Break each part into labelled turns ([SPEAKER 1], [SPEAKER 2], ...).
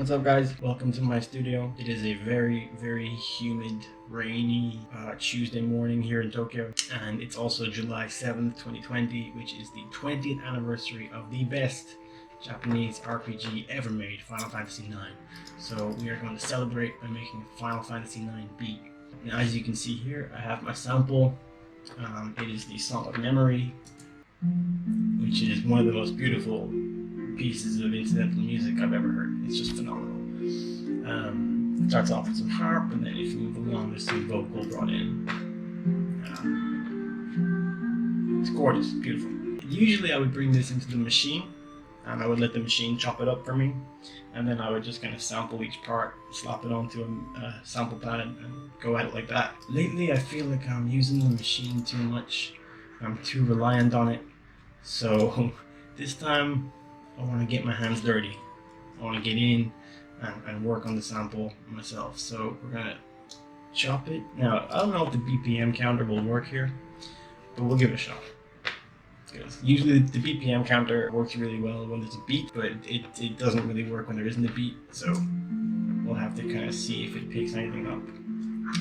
[SPEAKER 1] What's up guys? Welcome to my studio. It is a very humid, rainy Tuesday morning here in Tokyo, and it's also July 7th, 2020, which is the 20th anniversary of the best Japanese RPG ever made, Final Fantasy IX. So we are going to celebrate by making a Final Fantasy IX beat. Now as you can see here, I have my sample. It is the Song of Memory, which is one of the most beautiful pieces of incidental music I've ever heard. It's just phenomenal. It starts off with some harp, and then if you move along, there's some vocal brought in. It's gorgeous, beautiful. Usually I would bring this into the machine, and I would let the machine chop it up for me, and then I would just kind of sample each part, slap it onto a sample pad, and go at it like that. Lately I feel like I'm using the machine too much. I'm too reliant on it. So this time I want to get my hands dirty. I want to get in and work on the sample myself. So we're going to chop it. Now, I don't know if the BPM counter will work here, but we'll give it a shot. Usually the BPM counter works really well when there's a beat, but it doesn't really work when there isn't a beat. So we'll have to kind of see if it picks anything up.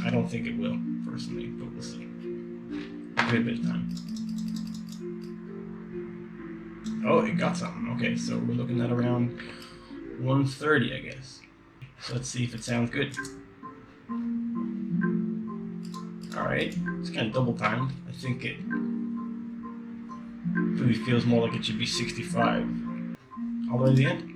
[SPEAKER 1] I don't think it will, personally, but we'll see. Give it a bit of time. Oh, it got something. Okay, so we're looking at around 130, I guess. So let's see if it sounds good. Alright, it's kind of double timed. I think it really feels more like it should be 65. All the way to the end.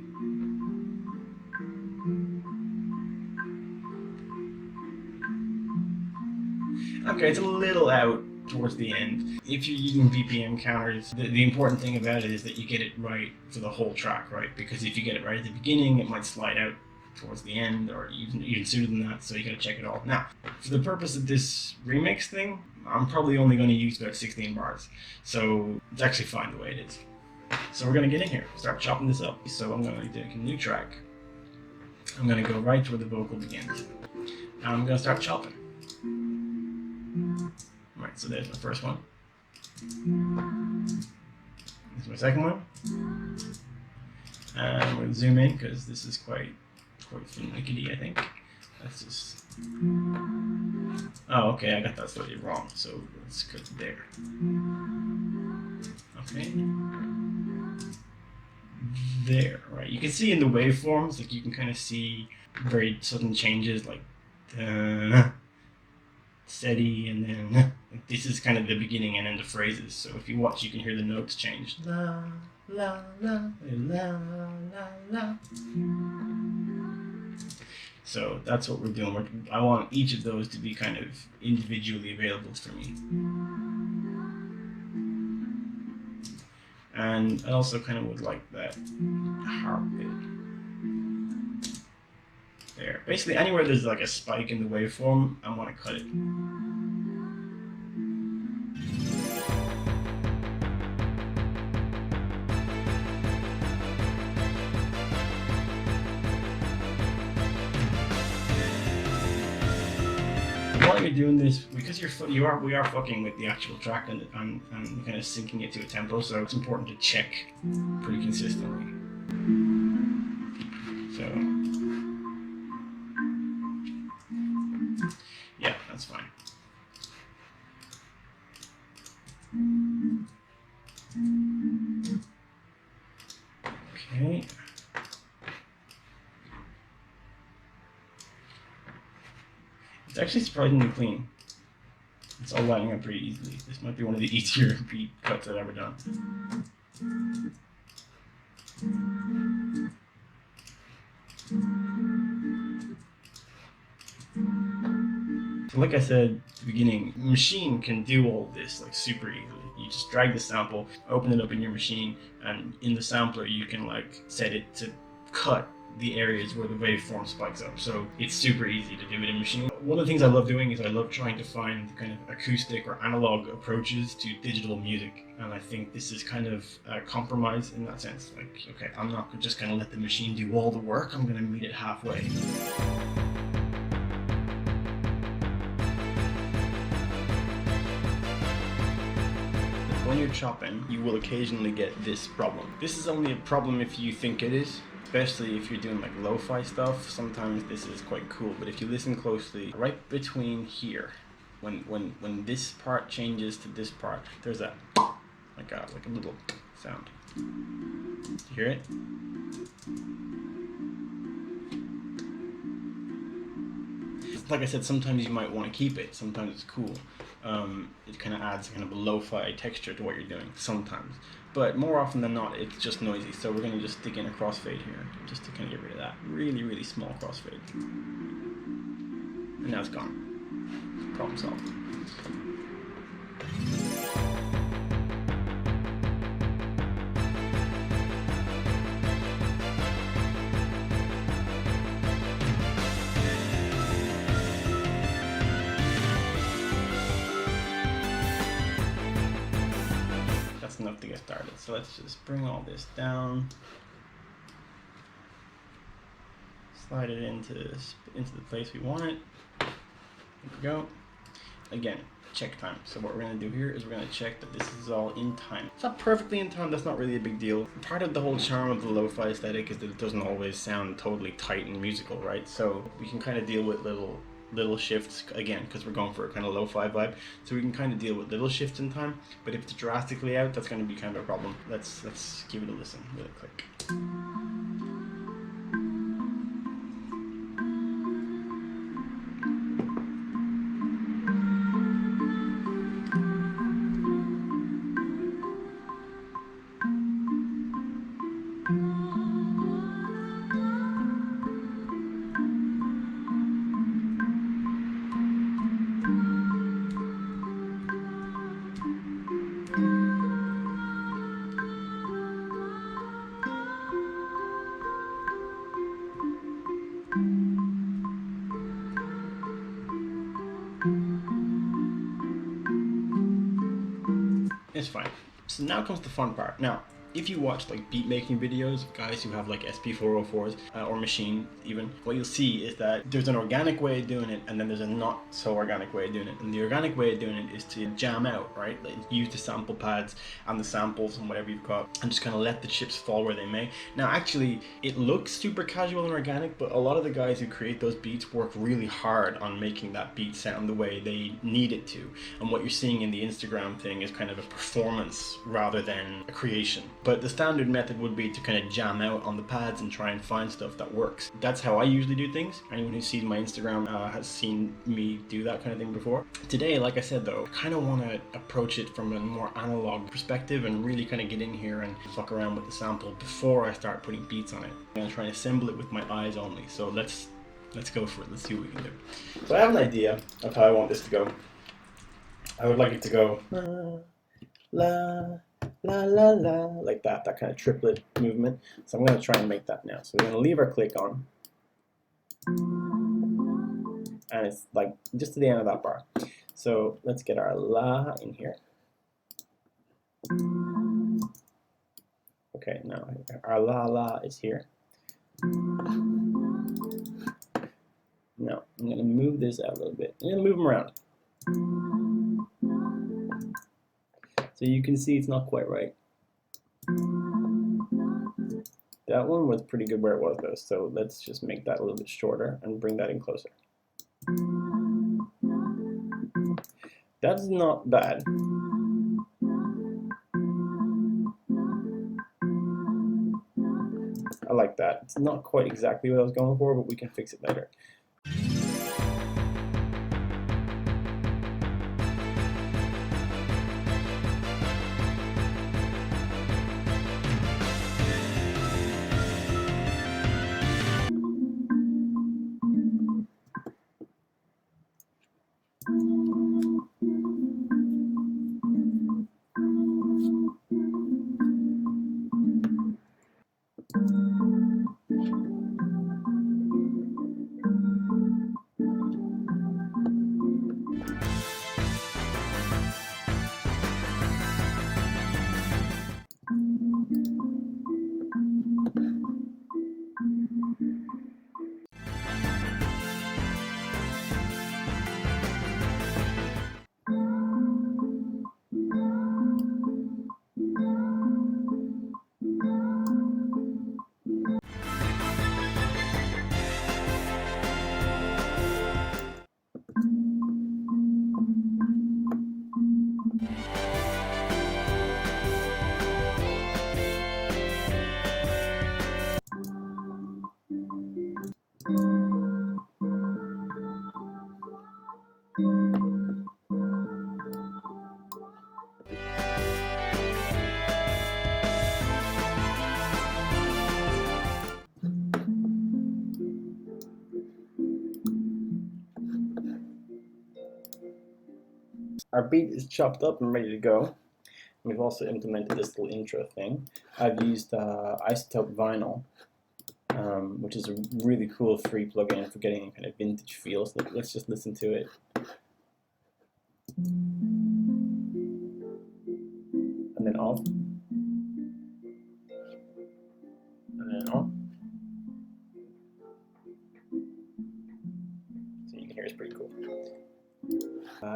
[SPEAKER 1] Okay, it's a little out towards the end. If you're using BPM counters, the important thing about it is that you get it right for the whole track, right? Because if you get it right at the beginning, it might slide out towards the end, or even sooner than that, so you gotta check it all. Now, for the purpose of this remix thing, I'm probably only going to use about 16 bars, so it's actually fine the way it is. So we're going to get in here, start chopping this up. So I'm going to take a new track. I'm going to go right to where the vocal begins, and I'm going to start chopping. Alright, so there's my first one. This is my second one. And I'm going to zoom in because this is quite finicky, I think. That's just... Oh, okay, I got that slightly wrong, so let's go to there. Okay. There, right. You can see in the waveforms, like you can kind of see very sudden changes, like steady, and then like this is kind of the beginning and end of phrases. So if you watch, you can hear the notes change. La la la la la la. So that's what we're doing. I want each of those to be kind of individually available for me. And I also kind of would like that harp bit. There. Basically anywhere there's like a spike in the waveform, I want to cut it. While you're doing this, because we are fucking with the actual track and kind of syncing it to a tempo, so it's important to check pretty consistently. So yeah, that's fine. Okay. It's actually surprisingly clean. It's all lining up pretty easily. This might be one of the easier beat cuts I've ever done. So like I said at the beginning, the machine can do all this like super easily. You just drag the sample, open it up in your machine, and in the sampler you can like set it to cut the areas where the waveform spikes up. So it's super easy to do it in machine. One of the things I love doing is I love trying to find kind of acoustic or analog approaches to digital music, and I think this is kind of a compromise in that sense. Like, okay, I'm not just going to let the machine do all the work, I'm going to meet it halfway. When you're chopping, you will occasionally get this problem. This is only a problem if you think it is. especially if you're doing like lo-fi stuff. Sometimes this is quite cool, but if you listen closely, right between here, when this part changes to this part, there's a like a little sound. You hear it? Like I said, sometimes you might want to keep it. Sometimes it's cool. It kind of adds kind of a lo-fi texture to what you're doing sometimes. But more often than not, it's just noisy. So we're going to just stick in a crossfade here, just to kind of get rid of that really, really small crossfade. And now it's gone. Problem solved. Enough to get started. So let's just bring all this down, slide it into the place we want it. There we go. Again, check time. So what we're going to do here is we're going to check that this is all in time. It's not perfectly in time, that's not really a big deal. Part of the whole charm of the lo-fi aesthetic is that it doesn't always sound totally tight and musical, right? So we can kind of deal with little shifts, again, because we're going for a kind of lo-fi vibe, so we can kind of deal with little shifts in time. But if it's drastically out, that's going to be kind of a problem. Let's give it a listen really quick. It's fine. So now comes the fun part. Now, if you watch like beat making videos of guys who have like SP404s or Machine even, what you'll see is that there's an organic way of doing it, and then there's a not so organic way of doing it. And the organic way of doing it is to jam out, right? Like use the sample pads and the samples and whatever you've got, and just kind of let the chips fall where they may. Now actually it looks super casual and organic, but a lot of the guys who create those beats work really hard on making that beat sound the way they need it to. And what you're seeing in the Instagram thing is kind of a performance rather than a creation. But the standard method would be to kind of jam out on the pads and try and find stuff that works. That's how I usually do things. Anyone who sees my Instagram has seen me do that kind of thing before. Today, like I said though, I kind of want to approach it from a more analog perspective and really kind of get in here and fuck around with the sample before I start putting beats on it. I'm going to try and assemble it with my eyes only. So let's go for it. Let's see what we can do. So I have an idea of how I want this to go. I would like it to go la la la la, like that kind of triplet movement. So I'm going to try and make that now. So we're going to leave our click on, and it's like just to the end of that bar. So let's get our la in here. Okay, now our la la is here. Now I'm going to move this out a little bit. I'm going to move them around. So you can see it's not quite right. That one was pretty good where it was though, so let's just make that a little bit shorter and bring that in closer. That's not bad. I like that. It's not quite exactly what I was going for, but we can fix it later. our beat is chopped up and ready to go. We've also implemented this little intro thing. I've used Isotope Vinyl, which is a really cool free plugin for getting a kind of vintage feel. So let's just listen to it. And then off. And then on. So you can hear it's pretty cool.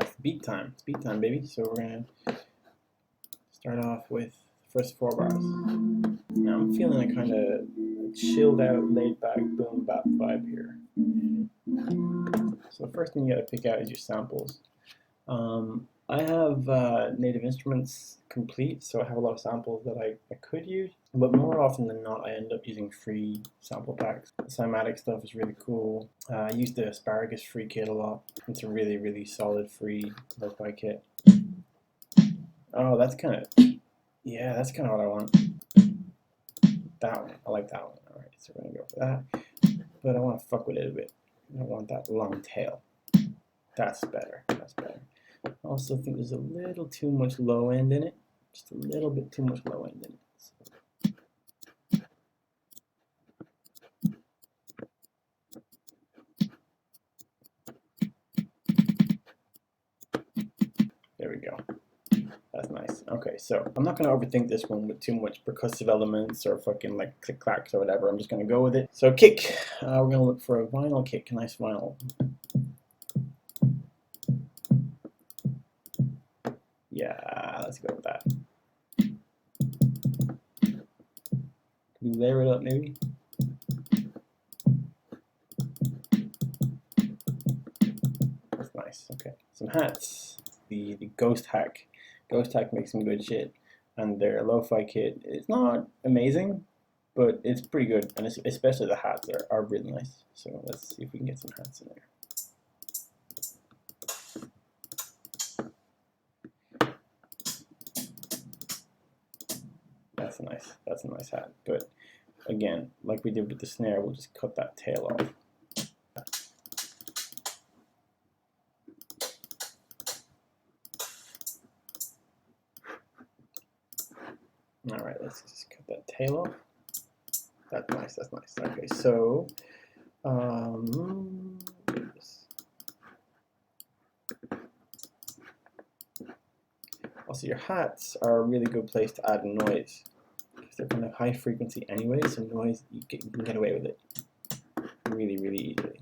[SPEAKER 1] It's beat time. It's beat time, baby. So we're gonna start off with the first 4 bars. Now I'm feeling a kind of chilled out, laid back, boom bap vibe here. So the first thing you gotta pick out is your samples. I have Native Instruments complete, so I have a lot of samples that I could use, but more often than not I end up using free sample packs. The Cymatic stuff is really cool. I use the Asparagus free kit a lot. It's a really, really solid free lo-fi kit. Oh, that's kind of, yeah, that's kind of what I want. That one, I like that one. Alright, so we're gonna go for that, but I want to fuck with it a bit. I don't want that long tail. That's better, that's better. I also think there's a little too much low end in it. Just a little bit too much low end in it. There we go. That's nice. Okay, so I'm not going to overthink this one with too much percussive elements or fucking like click clacks or whatever. I'm just going to go with it. So kick. We're going to look for a vinyl kick, a nice vinyl. Yeah, let's go with that. Can we layer it up maybe? That's nice. Okay, some hats. The Ghost Hack. Ghost Hack makes some good shit, and their lo-fi kit is not amazing, but it's pretty good, and especially the hats are really nice. So let's see if we can get some hats in there. That's a nice hat. But again, like we did with the snare, we'll just cut that tail off. All right, let's just cut that tail off. That's nice. That's nice. Okay, so also your hats are a really good place to add noise. They're kind of high frequency anyway, so noise, you can get away with it really, really easily.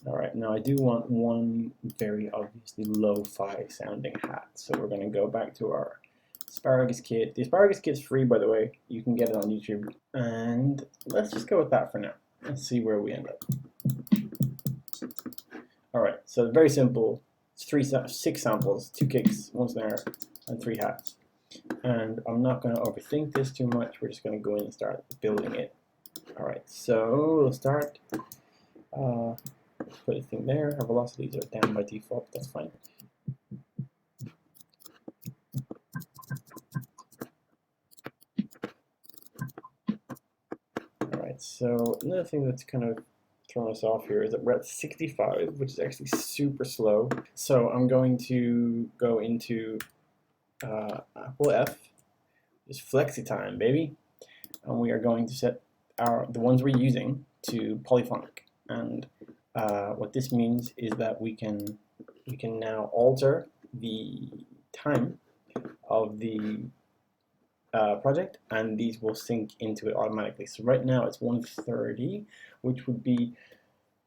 [SPEAKER 1] Alright, now I do want one very obviously lo-fi sounding hat, so we're going to go back to our Asparagus kit. The Asparagus kit's free, by the way. You can get it on YouTube. And let's just go with that for now. Let's see where we end up. Alright, so very simple. It's 6 samples, 2 kicks, 1 snare, and 3 hats. And I'm not going to overthink this too much. We're just going to go in and start building it. Alright, so we'll start. Put a thing there. Our velocities are down by default. That's fine. Alright, so another thing that's kind of throwing us off here is that we're at 65, which is actually super slow. So I'm going to go into Apple F, just flexi time, baby, and we are going to set the ones we're using to polyphonic. And what this means is that we can now alter the time of the project, and these will sync into it automatically. So right now it's 130, which would be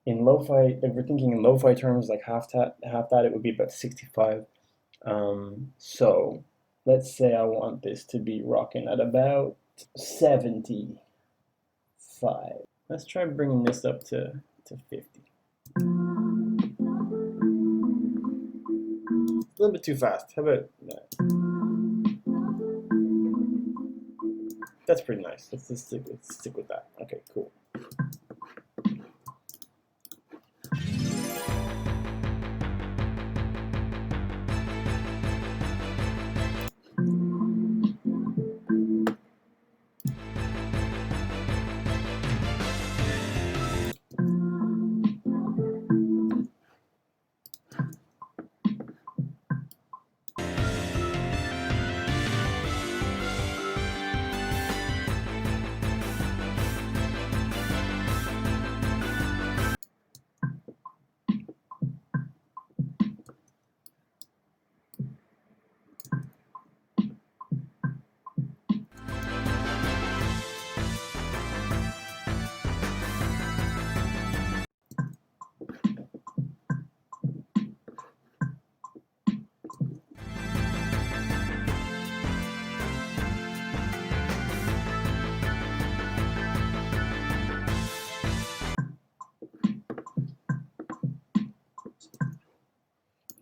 [SPEAKER 1] in lo-fi, if we're thinking in lo-fi terms, like half that, it would be about 65. So let's say I want this to be rocking at about 75. Let's try bringing this up to 50. A little bit too fast. How about that? That's pretty nice. Let's stick with that. Okay, cool.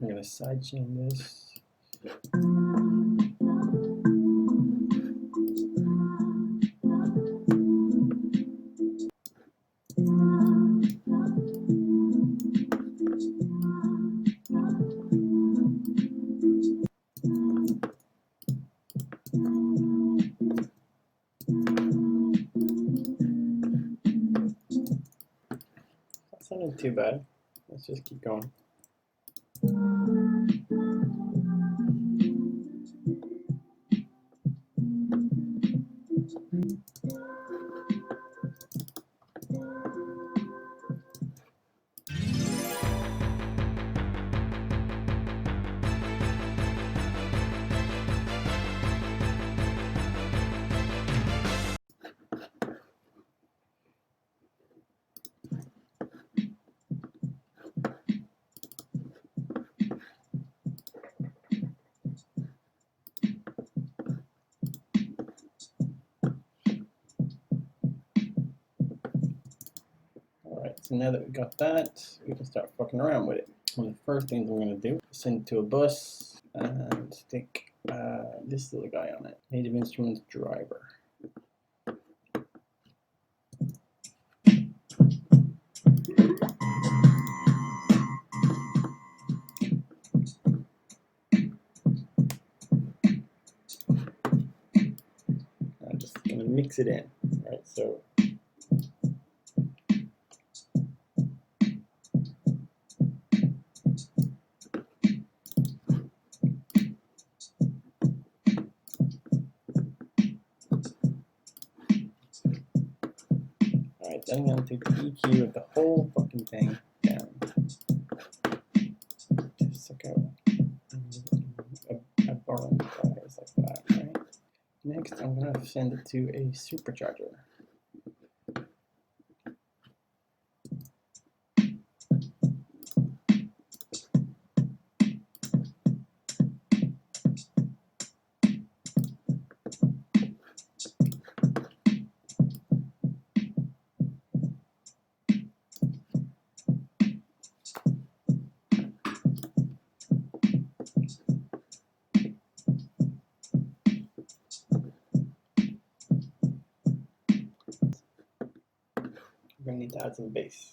[SPEAKER 1] I'm gonna sidechain this. That's not too bad. Let's just keep going. Alright, so now that we got that, we can start fucking around with it. One of the first things I'm going to do is send it to a bus and stick this little guy on it. Native Instruments driver. I'm just going to mix it in. Right, so alright, then I'm going to take the EQ of the whole fucking thing down. Just suck out a borrowing size like that, right? Next, I'm going to send it to a supercharger. I'm going to need to add some bass.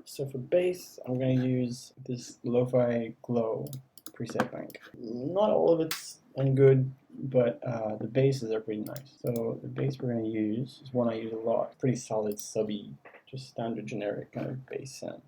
[SPEAKER 1] So for bass, I'm going to use this Lo-Fi Glow preset bank. Not all of it's any good, but the basses are pretty nice. So the bass we're going to use is one I use a lot. Pretty solid, subby, just standard generic kind of bass sound.